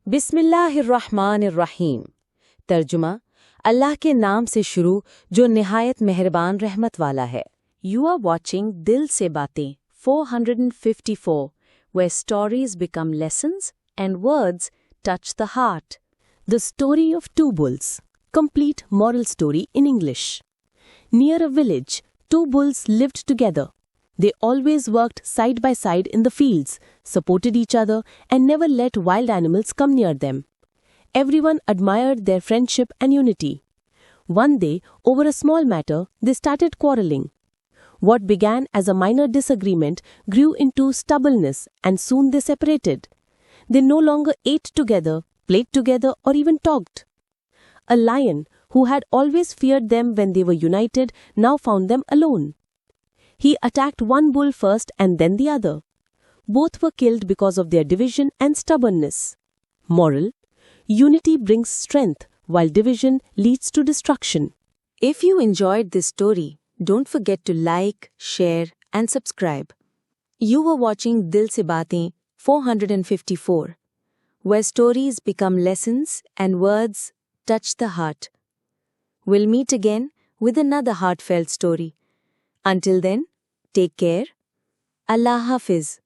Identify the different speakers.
Speaker 1: बिस्मिल्लाहिर्रहमानिर्रहीम। तर्जुमा, अल्लाह के नाम से शुरू जो निहायत मेहरबान रहमत वाला है। You are watching Dil Se Baatein 454, where stories become lessons and words touch the heart.
Speaker 2: The story of two bulls. Complete moral story in English. Near a village, two bulls lived together. They always worked side by side in the fields, supported each other, and never let wild animals come near them. Everyone admired their friendship and unity. One day, over a small matter, they started quarreling. What began as a minor disagreement grew into stubbornness, and soon they separated. They no longer ate together, played together, or even talked. A lion, who had always feared them when they were united, now found them alone. He attacked one bull first and then the other. Both were killed because of their division and stubbornness. Moral: unity brings strength, while division leads to destruction.
Speaker 1: If you enjoyed this story, don't forget to like, share, and subscribe. You were watching Dil Se Baatein 454, where stories become lessons and words touch the heart. We'll meet again with another heartfelt story. Until then, take care. Allah Hafiz.